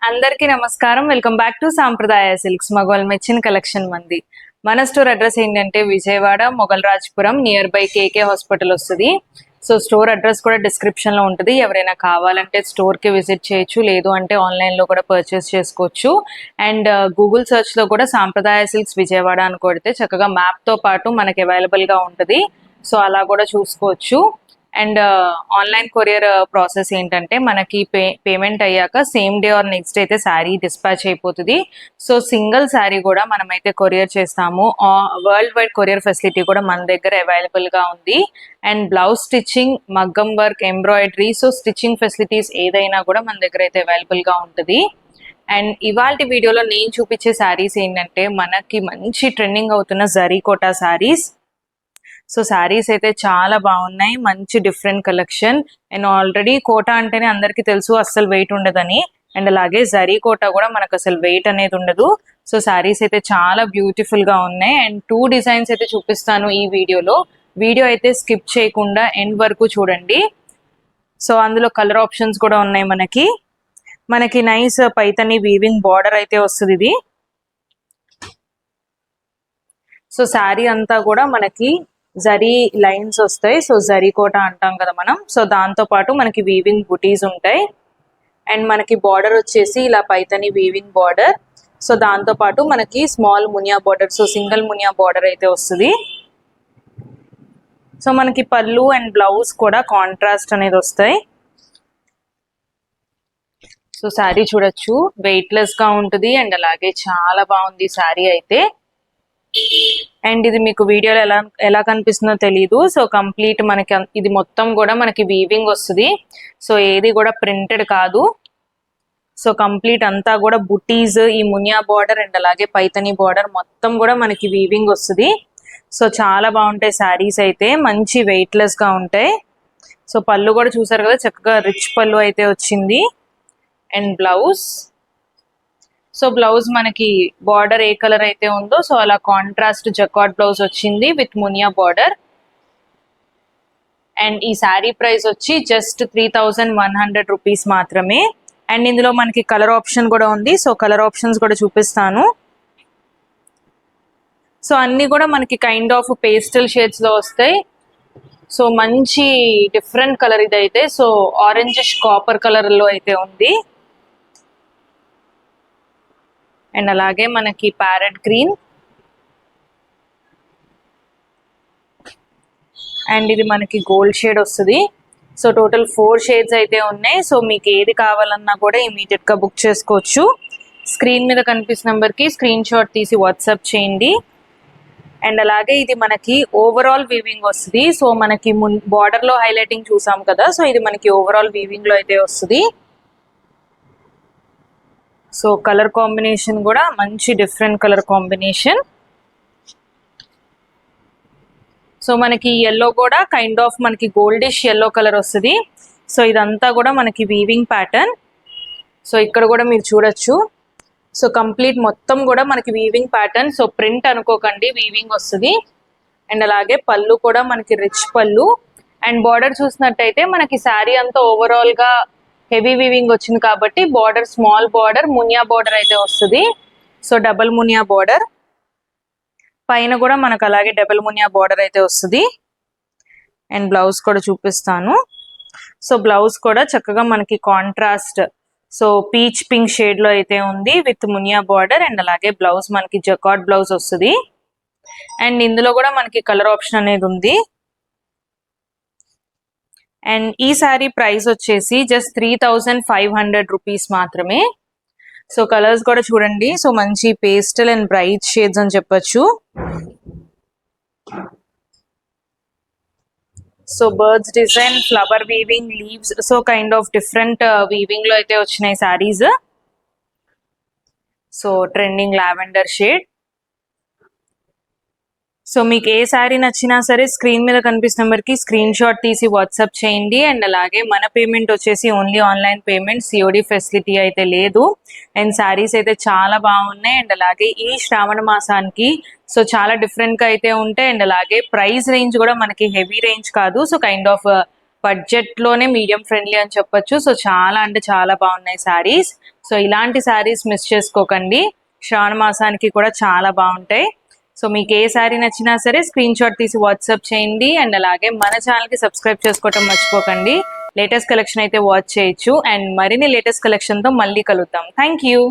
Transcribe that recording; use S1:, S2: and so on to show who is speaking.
S1: అందరికీ నమస్కారం. Welcome back to Sampradaya Silks. మగవాళ్ళు మెచ్చిన కలెక్షన్ మంది. మన స్టోర్ అడ్రస్ ఏంటంటే Vijayawada Mogalrajapuram near by KK hospital వస్తుంది. సో స్టోర్ అడ్రస్ కూడా డిస్క్రిప్షన్ లో ఉంటుంది. ఎవరైనా కావాలంటే స్టోర్ కి విజిట్ చేయొచ్చు, లేదు అంటే ఆన్లైన్ లో కూడా పర్చేస్ చేసుకోవచ్చు. అండ్ గూగుల్ సర్చ్ లో కూడా సాంప్రదాయ సిల్క్స్ విజయవాడ అని కొడితే చక్కగా మ్యాప్ తో పాటు మనకి అవైలబుల్ గా ఉంటుంది. సో అలా కూడా చూసుకోవచ్చు. అండ్ ఆన్లైన్ కొరియర్ ప్రాసెస్ ఏంటంటే మనకి పేమెంట్ అయ్యాక same day or next day అయితే శారీ డిస్పాచ్ అయిపోతుంది. సో సింగిల్ శారీ కూడా మనమైతే కొరియర్ చేస్తాము. వరల్డ్ వైడ్ కొరియర్ ఫెసిలిటీ కూడా మన దగ్గర అవైలబుల్ గా ఉంది. అండ్ బ్లౌజ్ స్టిచ్చింగ్, మగ్గం work, embroidery, so stitching facilities ఏదైనా కూడా మన దగ్గర అయితే అవైలబుల్ గా ఉంటుంది. అండ్ ఇవాళ వీడియోలో నేను చూపించే శారీస్ ఏంటంటే మనకి మంచి ట్రెండింగ్ అవుతున్న zari Kota sarees. So sarees అయితే చాలా బాగున్నాయి, మంచి different collection. And already Kota అంటేనే అందరికీ తెలుసు అస్సలు వెయిట్ ఉండదని. అండ్ అలాగే జరీ కోటా కూడా మనకు అసలు వెయిట్ అనేది ఉండదు. సో శారీస్ అయితే చాలా బ్యూటిఫుల్ గా ఉన్నాయి. అండ్ 2 డిజైన్స్ అయితే చూపిస్తాను ఈ వీడియోలో. వీడియో అయితే స్కిప్ చేయకుండా ఎండ్ వరకు చూడండి. సో అందులో కలర్ ఆప్షన్స్ కూడా ఉన్నాయి. మనకి నైస్ పైతని వీవింగ్ బార్డర్ అయితే వస్తుంది ఇది. సో శారీ అంతా కూడా మనకి జరీ లైన్స్ వస్తాయి. సో జరీ కోట అంటాం కదా మనం. సో దాంతో పాటు మనకి వీవింగ్ బుటీస్ ఉంటాయి. అండ్ మనకి బార్డర్ వచ్చేసి ఇలా పైతని వీవింగ్ బార్డర్. సో దాంతో పాటు మనకి small Muniya border, so single Muniya border అయితే వస్తుంది. సో మనకి పళ్ళు అండ్ బ్లౌజ్ కూడా కాంట్రాస్ట్ అనేది వస్తాయి. సో శారీ చూడొచ్చు, వెయిట్లెస్ గా ఉంటుంది. అండ్ అలాగే చాలా బాగుంది శారీ అయితే. అండ్ ఇది మీకు వీడియోలో ఎలా కనిపిస్తుందో తెలియదు. సో కంప్లీట్ మనకి ఇది మొత్తం కూడా మనకి వీవింగ్ వస్తుంది. సో ఏది కూడా ప్రింటెడ్ కాదు. సో కంప్లీట్ అంతా కూడా బుటీస్, ఈ మునియా బార్డర్ అండ్ అలాగే పైతని బార్డర్ మొత్తం కూడా మనకి వీవింగ్ వస్తుంది. సో చాలా బాగుంటాయి శారీస్ అయితే, మంచి వెయిట్లెస్ గా ఉంటాయి. సో పళ్ళు కూడా చూసారు కదా, చక్కగా రిచ్ పళ్ళు అయితే వచ్చింది. అండ్ బ్లౌజ్, సో బ్లౌజ్ మనకి బార్డర్ ఏ కలర్ అయితే ఉందో సో అలా కాంట్రాస్ట్ జకార్డ్ బ్లౌజ్ వచ్చింది విత్ మునియా బార్డర్. అండ్ ఈ శారీ ప్రైస్ వచ్చి జస్ట్ 3100 రూపీస్ మాత్రమే. అండ్ ఇందులో మనకి కలర్ ఆప్షన్ కూడా ఉంది. సో కలర్ ఆప్షన్స్ కూడా చూపిస్తాను. సో అన్ని కూడా మనకి కైండ్ ఆఫ్ పేస్టల్ షేడ్స్ లో వస్తాయి. సో మంచి డిఫరెంట్ కలర్ ఇదైతే. సో ఆరెంజిష్ కాపర్ కలర్ లో అయితే ఉంది. అండ్ అలాగే మనకి ప్యారెట్ గ్రీన్, అండ్ ఇది మనకి గోల్డ్ షేడ్ వస్తుంది. సో టోటల్ 4 షేడ్స్ అయితే ఉన్నాయి. సో మీకు ఏది కావాలన్నా కూడా ఇమీడియట్ గా బుక్ చేసుకోవచ్చు. స్క్రీన్ మీద కనిపిస్తున్న నెంబర్ కి స్క్రీన్ షాట్ తీసి వాట్సాప్ చేయండి. అండ్ అలాగే ఇది మనకి ఓవరాల్ వీవింగ్ వస్తుంది. సో మనకి బార్డర్ లో హైలైటింగ్ చూసాం కదా, సో ఇది మనకి ఓవరాల్ వీవింగ్ లో అయితే వస్తుంది. సో కలర్ కాంబినేషన్ కూడా మంచి డిఫరెంట్ కలర్ కాంబినేషన్. సో మనకి ఎల్లో కూడా కైండ్ ఆఫ్ మనకి గోల్డిష్ ఎల్లో కలర్ వస్తుంది. సో ఇదంతా కూడా మనకి వీవింగ్ ప్యాటర్న్. సో ఇక్కడ కూడా మీరు చూడొచ్చు. సో కంప్లీట్ మొత్తం కూడా మనకి వీవింగ్ ప్యాటర్న్. సో ప్రింట్ అనుకోకండి, వీవింగ్ వస్తుంది. అండ్ అలాగే పళ్ళు కూడా మనకి రిచ్ పళ్ళు. అండ్ బార్డర్ చూసినట్టయితే మనకి శారీ అంతా ఓవరాల్ గా హెవీ వీవింగ్ వచ్చింది కాబట్టి border small border Muniya border అయితే వస్తుంది. సో డబల్ మునియా బార్డర్ పైన కూడా మనకు అలాగే డబల్ మునియా బార్డర్ అయితే వస్తుంది. అండ్ బ్లౌజ్ కూడా చూపిస్తాను. సో బ్లౌజ్ కూడా చక్కగా మనకి contrast, so peach pink shade లో అయితే ఉంది విత్ మునియా బార్డర్. అండ్ అలాగే బ్లౌజ్ మనకి జకార్డ్ బ్లౌజ్ వస్తుంది. అండ్ ఇందులో కూడా మనకి కలర్ ఆప్షన్ అనేది ఉంది. అండ్ ఈ శారీ ప్రైస్ వచ్చేసి జస్ట్ 3500 రూపీస్ మాత్రమే. సో కలర్స్ కూడా చూడండి. సో మంచి పేస్టల్ అండ్ బ్రైట్ షేడ్స్ అని చెప్పొచ్చు. So birds design, flower weaving, leaves, so kind of different weaving లో అయితే వచ్చినాయి saris. So trending lavender shade. So మీకు ఏ శారీ నచ్చినా సరే స్క్రీన్ మీద కనిపిస్తున్న నెంబర్కి స్క్రీన్ షాట్ తీసి వాట్సాప్ చేయండి. అండ్ అలాగే మన పేమెంట్ వచ్చేసి only online payment, COD facility అయితే లేదు. అండ్ శారీస్ అయితే చాలా బాగున్నాయి. అండ్ అలాగే ఈ శ్రావణ మాసానికి సో చాలా డిఫరెంట్ గా అయితే ఉంటాయి. అండ్ అలాగే ప్రైస్ రేంజ్ కూడా మనకి హెవీ రేంజ్ కాదు. సో కైండ్ ఆఫ్ బడ్జెట్లోనే మీడియం ఫ్రెండ్లీ అని చెప్పొచ్చు. సో చాలా అంటే చాలా బాగున్నాయి శారీస్. సో ఇలాంటి శారీస్ మిస్ చేసుకోకండి, శ్రావణ మాసానికి కూడా చాలా బాగుంటాయి. సో మీకు ఏ శారీ నచ్చినా సరే స్క్రీన్ షాట్ తీసి వాట్సాప్ చేయండి. అండ్ అలాగే మన ఛానల్కి సబ్స్క్రైబ్ చేసుకోవటం మర్చిపోకండి. లేటెస్ట్ కలెక్షన్ అయితే వాచ్ చేయొచ్చు. అండ్ మరిన్ని లేటెస్ట్ కలెక్షన్తో మళ్ళీ కలుద్దాం. Thank you.